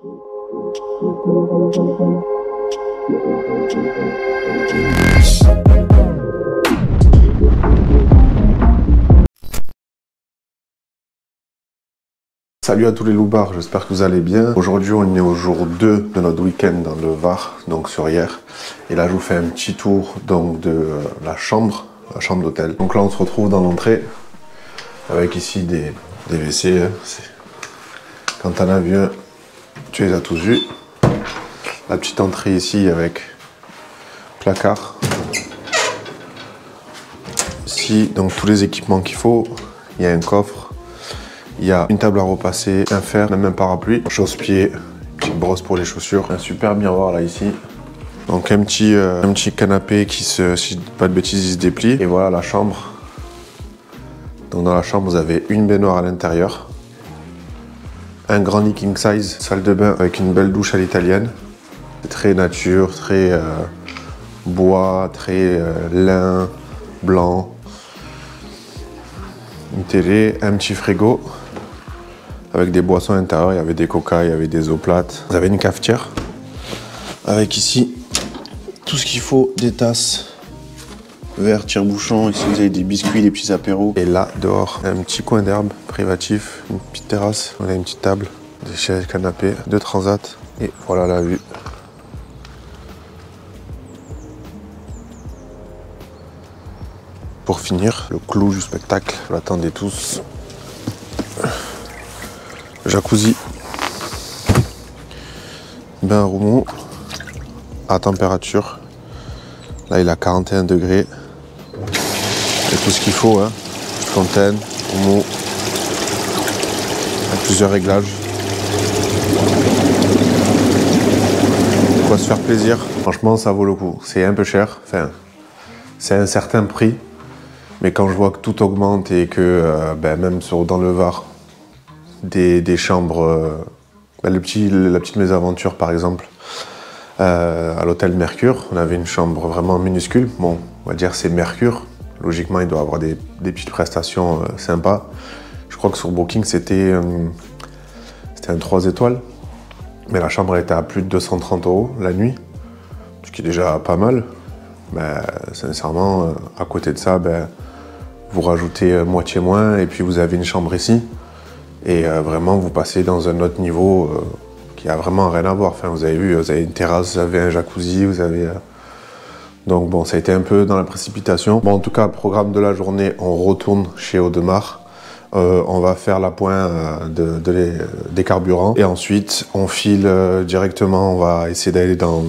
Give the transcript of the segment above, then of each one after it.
Salut à tous les loupards, j'espère que vous allez bien. Aujourd'hui on est au jour 2 de notre week-end dans le Var, donc sur hier. Et là je vous fais un petit tour donc, de la chambre d'hôtel. Donc là on se retrouve dans l'entrée avec ici des WC. Quand t'en as vu un, tu les as tous vus. La petite entrée ici avec placard. Ici donc tous les équipements qu'il faut. Il y a un coffre. Il y a une table à repasser, un fer, même un parapluie, chausse-pied, petite brosse pour les chaussures, un super miroir là ici. Donc un petit canapé qui si je dis pas de bêtises, il se déplie. Et voilà la chambre. Donc dans la chambre, vous avez une baignoire à l'intérieur. Un grand lit king size, salle de bain avec une belle douche à l'italienne. Très nature, très bois, très lin, blanc. Une télé, un petit frigo. Avec des boissons à l'intérieur, il y avait des coca, il y avait des eaux plates. Vous avez une cafetière avec ici tout ce qu'il faut, des tasses, verre, tire-bouchon. Ici vous avez des biscuits, des petits apéros. Et là dehors, un petit coin d'herbe privatif, une petite terrasse. On a une petite table, des chaises, canapés, deux transats. Et voilà la vue. Pour finir, le clou du spectacle, vous l'attendez tous. Jacuzzi, bain à roumeau, à température. Là il a 41 degrés. Et tout ce qu'il faut, hein. Fontaine, roumeau, avec plusieurs réglages. Quoi se faire plaisir. Franchement ça vaut le coup. C'est un peu cher, enfin c'est un certain prix. Mais quand je vois que tout augmente et que même dans le Var, des chambres, la petite mésaventure par exemple, à l'hôtel Mercure, on avait une chambre vraiment minuscule. Bon, on va dire c'est Mercure, logiquement il doit avoir des petites prestations sympas. Je crois que sur Booking c'était un 3 étoiles, mais la chambre était à plus de 230 € la nuit, ce qui est déjà pas mal. Mais sincèrement, à côté de ça, vous rajoutez moitié moins et puis vous avez une chambre ici. Et vraiment, vous passez dans un autre niveau qui a vraiment rien à voir. Enfin, vous avez vu, vous avez une terrasse, vous avez un jacuzzi, vous avez... Donc bon, ça a été un peu dans la précipitation. Bon, en tout cas, programme de la journée, on retourne chez Audemars. On va faire la pointe des carburants. Et ensuite, on file directement, on va essayer d'aller on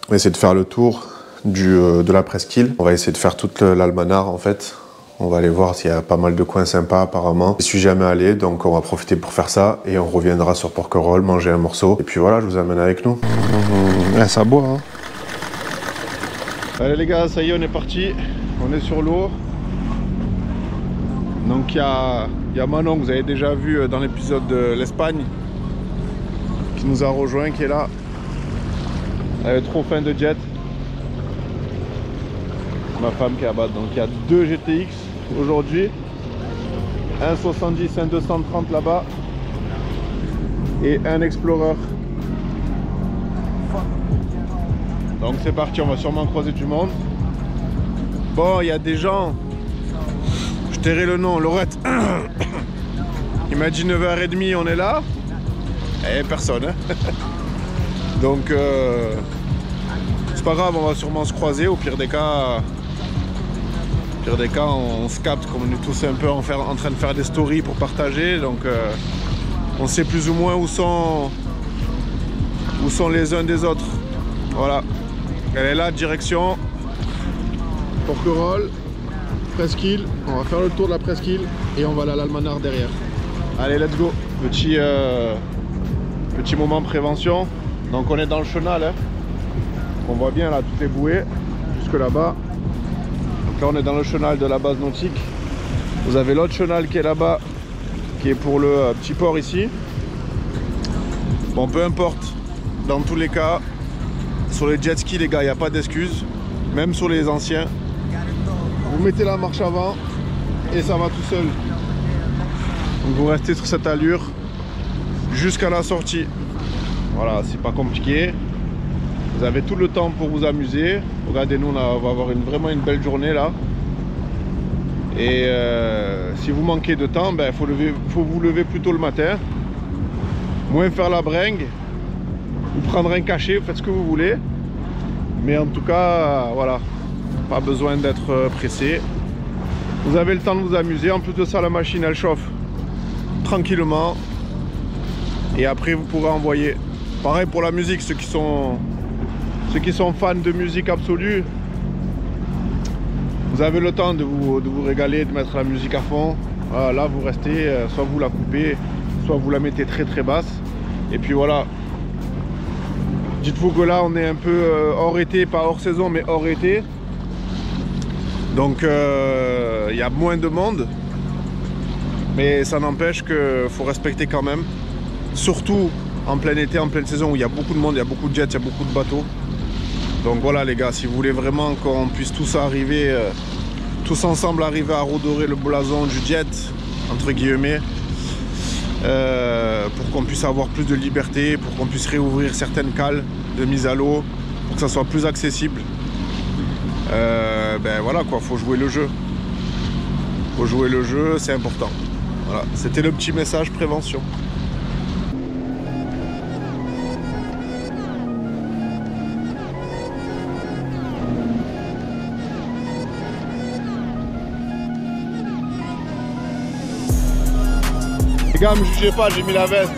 va essayer de faire le tour de la presqu'île. On va essayer de faire toute l'Almanar en fait. On va aller voir s'il y a pas mal de coins sympas apparemment. Je suis jamais allé, donc on va profiter pour faire ça. Et on reviendra sur Porquerolles, manger un morceau. Et puis voilà, je vous amène avec nous. Ça boit, hein. Allez les gars, ça y est, on est parti. On est sur l'eau. Donc il y a Manon, que vous avez déjà vu dans l'épisode de l'Espagne, qui nous a rejoint, qui est là. Elle est trop fin de jet. Ma femme qui est là-bas. Donc il y a 2 GTX aujourd'hui, un 70, un 230 là-bas et un Explorer. Donc c'est parti, on va sûrement croiser du monde. Bon, il y a des gens, je tairai le nom, Laurette. Il m'a dit 9h30 on est là et personne, hein. Donc c'est pas grave, on va sûrement se croiser. Au pire des cas on se capte, comme on est tous un peu en train de faire des stories pour partager, donc on sait plus ou moins où sont les uns des autres. Voilà, elle est là, direction Porquerolles, presqu'île. On va faire le tour de la presqu'île et on va aller à l'Almanar derrière. Allez, let's go. Petit moment prévention. Donc on est dans le chenal, hein. On voit bien là, tout est boué jusque là-bas. Donc là on est dans le chenal de la base nautique. Vous avez l'autre chenal qui est là-bas, qui est pour le petit port ici. Bon, peu importe, dans tous les cas, sur les jet skis les gars, il n'y a pas d'excuses. Même sur les anciens, vous mettez la marche avant et ça va tout seul. Donc vous restez sur cette allure jusqu'à la sortie. Voilà, c'est pas compliqué. Vous avez tout le temps pour vous amuser. Regardez, nous on va avoir vraiment une belle journée là. Et si vous manquez de temps, ben, faut vous lever plus tôt le matin. Moins faire la bringue. Ou prendre un cachet, vous faites ce que vous voulez. Mais en tout cas, voilà. Pas besoin d'être pressé. Vous avez le temps de vous amuser. En plus de ça, la machine elle chauffe tranquillement. Et après vous pourrez envoyer. Pareil pour la musique, ceux qui sont fans de musique absolue, vous avez le temps de vous régaler, de mettre la musique à fond. Voilà, là vous restez, soit vous la coupez, soit vous la mettez très très basse. Et puis voilà. Dites-vous que là on est un peu hors été, pas hors saison mais hors été. Donc il y a moins de monde. Mais ça n'empêche qu'il faut respecter quand même. Surtout en plein été, en pleine saison où il y a beaucoup de monde, il y a beaucoup de jets, il y a beaucoup de bateaux. Donc voilà les gars, si vous voulez vraiment qu'on puisse tous arriver, tous ensemble arriver à redorer le blason du jet, entre guillemets, pour qu'on puisse avoir plus de liberté, pour qu'on puisse réouvrir certaines cales de mise à l'eau, pour que ça soit plus accessible. Ben voilà quoi, faut jouer le jeu. Faut jouer le jeu, c'est important. Voilà, c'était le petit message prévention. Les gars, me jugez pas, j'ai mis la veste.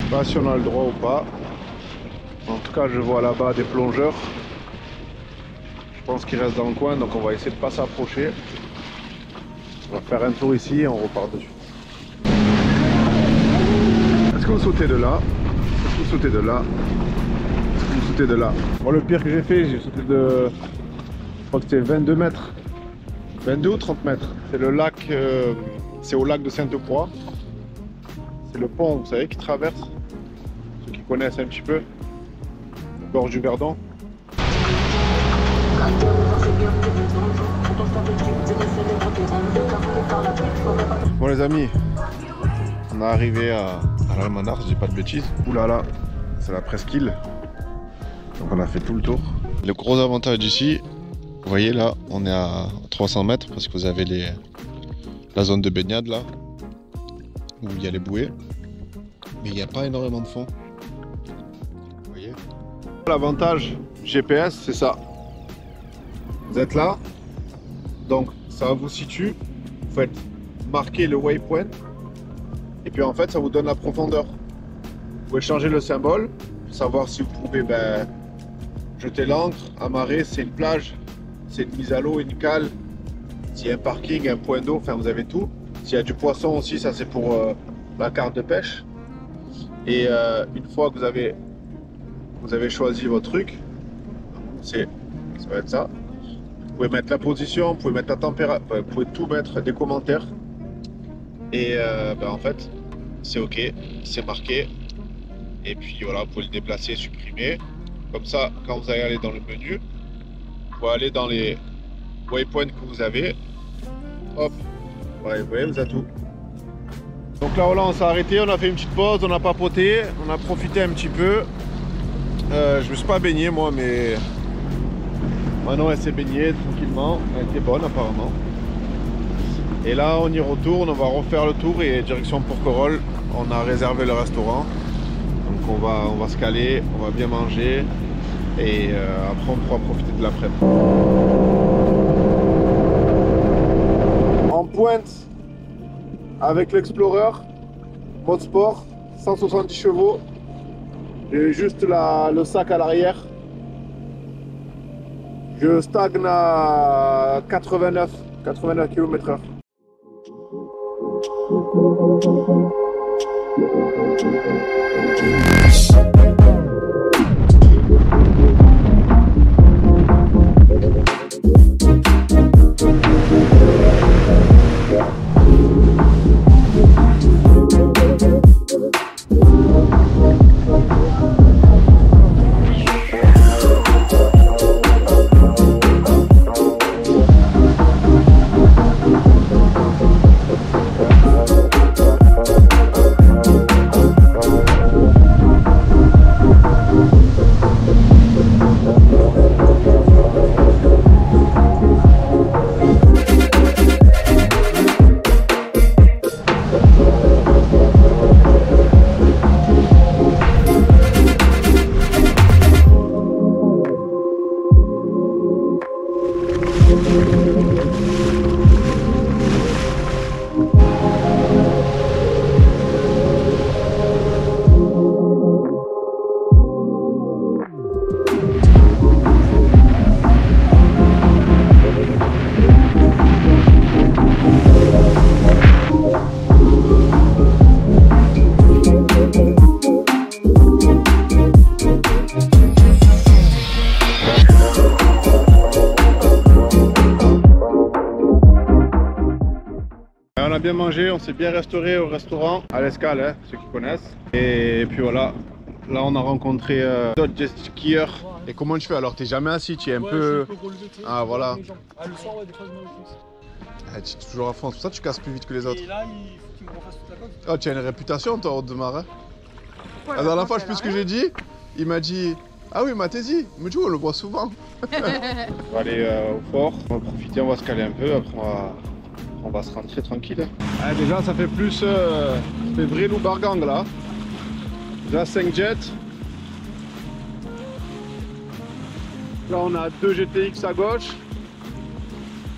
Je sais pas si on a le droit ou pas. En tout cas, je vois là-bas des plongeurs. Je pense qu'ils restent dans le coin, donc on va essayer de pas s'approcher. On va faire un tour ici et on repart dessus. Est-ce que vous sautez de là? Est-ce que vous sautez de là? Est-ce que vous sautez de là? Bon, le pire que j'ai fait, j'ai sauté de... Je crois que c'était 22 mètres. 22 ou 30 mètres. C'est le lac... c'est au lac de Sainte-Croix. C'est le pont, vous savez, qui traverse. Ceux qui connaissent un petit peu. Le gorge du Verdon. Bon les amis, on est arrivé à l'Almanach, je dis pas de bêtises. Ouh là là, c'est la presqu'île. Donc on a fait tout le tour. Le gros avantage d'ici, vous voyez là, on est à 300 mètres parce que vous avez la zone de baignade là, où il y a les bouées. Mais il n'y a pas énormément de fond. Vous voyez? L'avantage GPS, c'est ça. Vous êtes là, donc ça vous situe. Vous faites marquer le waypoint. Et puis en fait, ça vous donne la profondeur. Vous pouvez changer le symbole pour savoir si vous pouvez jeter l'ancre, amarrer, c'est une plage, c'est une mise à l'eau, une cale. S'il y a un parking, un point d'eau, enfin vous avez tout. S'il y a du poisson aussi, ça c'est pour la carte de pêche. Et une fois que vous avez choisi votre truc, ça va être ça. Vous pouvez mettre la position, vous pouvez mettre la température, vous pouvez tout mettre, des commentaires. Et en fait, c'est OK, c'est marqué. Et puis voilà, vous pouvez le déplacer, supprimer. Comme ça, quand vous allez aller dans le menu, vous pouvez aller dans les waypoints que vous avez. Hop, voilà, vous voyez, vous avez tout. Donc là, on s'est arrêté, on a fait une petite pause, on a papoté, on a profité un petit peu. Je me suis pas baigné moi, mais Manon elle s'est baignée tranquillement, elle était bonne apparemment. Et là on y retourne, on va refaire le tour et direction Porquerolles. On a réservé le restaurant, donc on va se caler, on va bien manger et après on pourra profiter de l'après-midi. En pointe avec l'Explorer, mode sport, 170 chevaux. J'ai juste le sac à l'arrière. Je stagne à 89 km/h. bien mangé, on s'est bien restauré au restaurant à l'Escale, hein, ceux qui connaissent. Et puis voilà, là on a rencontré d'autres jet skieurs. Et comment tu fais alors? T'es jamais assis, tu es un peu... Ah voilà. Ah, le soir, ouais, des fois je me repousse. Tu es toujours à fond, c'est pour ça que tu casses plus vite que les autres. Et là, il faut qu'il me refasse toute la coque. Oh, tu as une réputation toi, haute de marin. La dernière fois, je sais plus ce que j'ai dit, il m'a dit... Ah oui, Mathési, mais tu vois, on le voit souvent. On va aller au fort, on va profiter, on va se caler un peu, après on va se rentrer tranquille. Ah, déjà, ça fait plus... ça fait Vril ou Bargang là. Déjà 5 jets. Là, on a 2 GTX à gauche,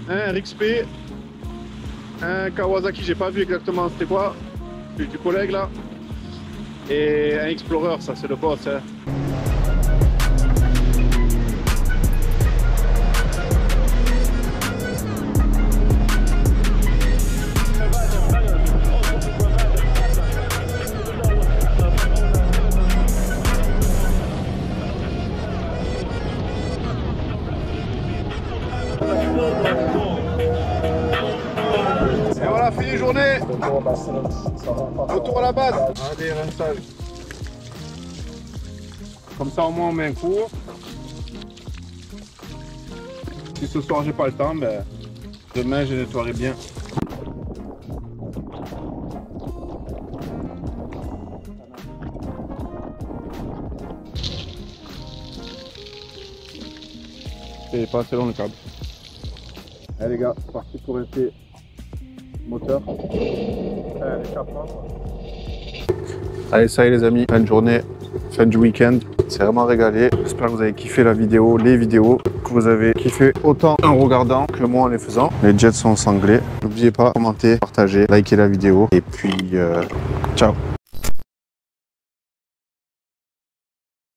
un RXP, un Kawasaki, j'ai pas vu exactement c'était quoi, celui du collègue là, et un Explorer, ça c'est le boss. Hein. Et voilà, fini journée. Retour à la base. Allez, rinçage. Comme ça au moins on met un cours. Si ce soir j'ai pas le temps, ben, demain je nettoierai bien. C'est pas assez long le câble. Allez les gars, c'est parti pour rester moteur. Allez, ça y est les amis, fin de journée, fin du week-end. C'est vraiment régalé. J'espère que vous avez kiffé la vidéo, les vidéos, que vous avez kiffé autant en regardant que moi en les faisant. Les jets sont sanglés. N'oubliez pas, commentez, partagez, likez la vidéo et puis ciao.